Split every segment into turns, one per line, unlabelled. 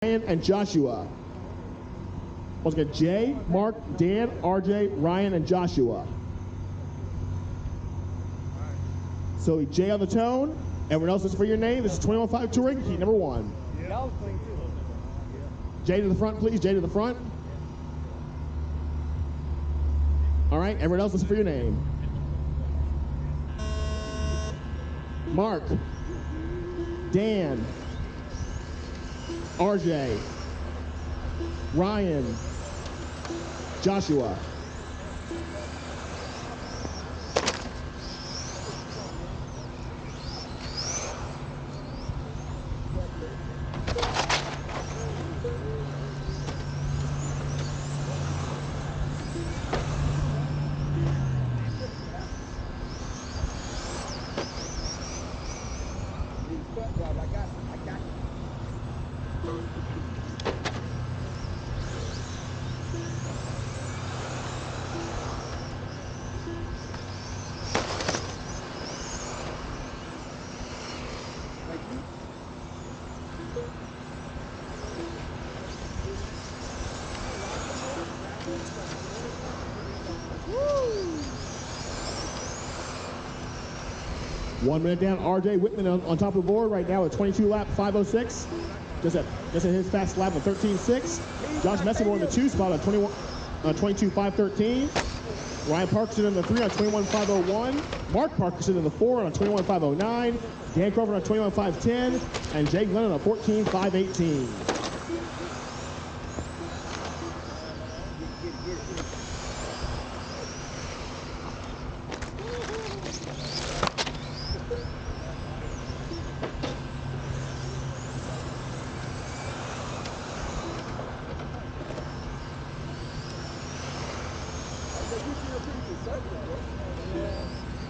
Ryan and Joshua. Once again, Jay, Mark, Dan, RJ, Ryan, and Joshua. So Jay on the tone. Everyone else, listen for your name. This is 21-5 Touring, heat number 1. Jay to the front, please. Jay to the front. All right, everyone else, listen for your name. Mark, Dan, RJ, Ryan, Joshua. One minute down, RJ Whitman on top of the board right now at 22 lap 5:06. Just at his fast lap of 13.6. Josh Messamore in the 2 spot at 22 5:13. Ryan Parkinson in the 3 on 21 5:01. Mark Parkinson in the 4 on 21 5:09. Dan Crawford on 21 5:10. And Jay Glennon on 14 5:18.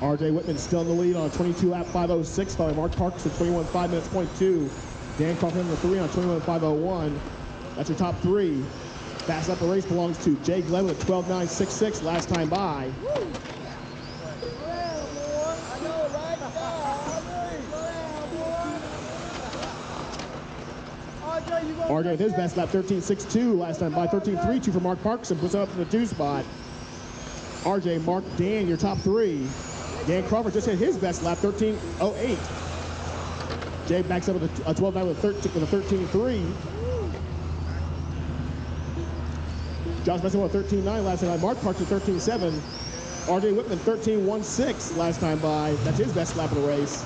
RJ Whitman still in the lead on 22 lap 5:06, following Mark Parkinson 21 5 minutes .2. Dan Crawford in the 3 on 21 5:01. That's your top 3. Fast lap of the race belongs to Jay Glenn with 12 9.66 last time by. RJ with his best lap 13.62 last time by. 13.32 for Mark Parkinson, puts it up in the 2 spot. RJ, Mark, Dan, your top 3. Dan Crawford just hit his best lap, 13.08. Jay backs up with a 12.9 with a 13.3. Josh Messamore with 13.9 last time by. Mark Parkinson 13.7. RJ Whitman 13.16 last time by. That's his best lap of the race.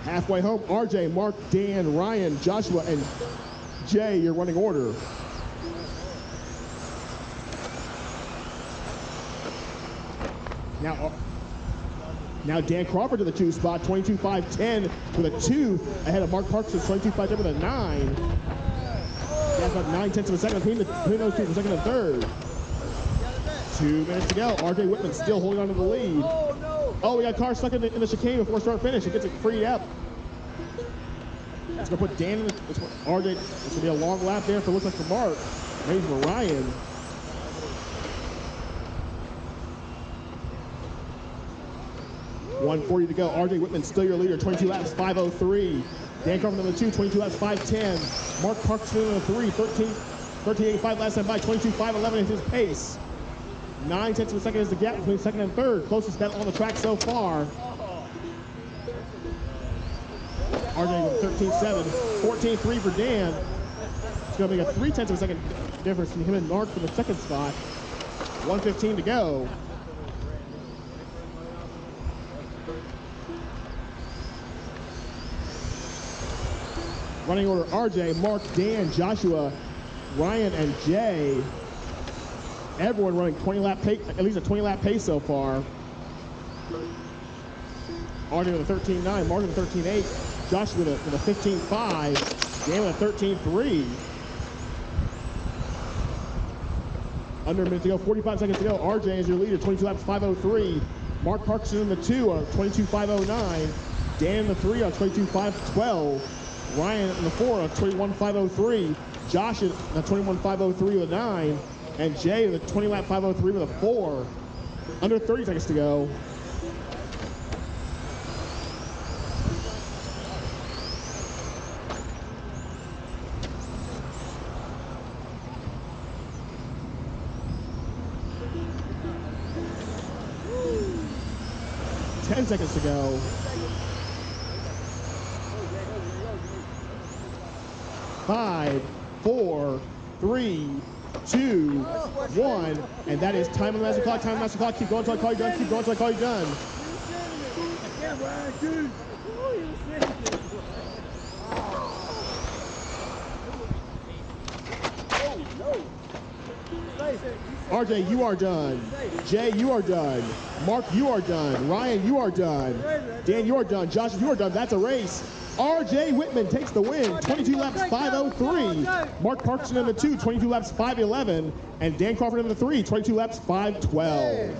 Halfway home, RJ, Mark, Dan, Ryan, Joshua, and Jay, your running order. Now Dan Crawford to the 2 spot, 22 5:10 with a 2 ahead of Mark Parkinson, 22 5:10 with a 9. That's about 9/10 of a second between those two for second and third. 2 minutes to go. RJ Whitman still holding on to the lead. Oh, we got a car stuck in the chicane before start finish. It gets it freed up. It's going to put Dan in the RJ. It's going to be a long lap there for looks like for Mark. Maybe for Ryan. .140 to go. RJ Whitman still your leader. 22 laps 5:03. Dan Crawford in the 2, 22 laps 5:10. Mark Parkinson in the 3, 13.85 last time by. 22 5:11 is his pace. 9/10 of a second is the gap between second and third. Closest bet on the track so far. RJ with 13.7. 14.3 for Dan. It's going to make a 3/10 of a second difference between him and Mark for the second spot. 1:15 to go. Running order: RJ, Mark, Dan, Joshua, Ryan, and Jay. Everyone running 20 lap pace, at least a 20 lap pace so far. RJ with a 13.9, Mark with a 13.8, Josh with a 15.5, Dan with a 13.3. Under a minute to go, 45 seconds to go. RJ is your leader, 22 laps 5:03. Mark Parkinson in the 2 on 22 5:09. Dan in the 3 on 22 5:12. Ryan in the 4 on 21 5:03. Josh in the 21 5:03 with a 9. And Jay in the 20 lap 5:03 with a 4. Under 30 seconds to go. 9 seconds to go. 5, 4, 3, 2, 1, and that is time on the master clock. Time on the master clock. Keep going until I call you done. Keep going until I call you done. RJ, you are done. Jay, you are done. Mark, you are done. Ryan, you are done. Dan, you are done. Josh, you are done. That's a race. RJ Whitman takes the win, 22 laps, 5:03. Mark Parkinson in the 2, 22 laps, 5:11. And Dan Crawford in the 3, 22 laps, 5:12.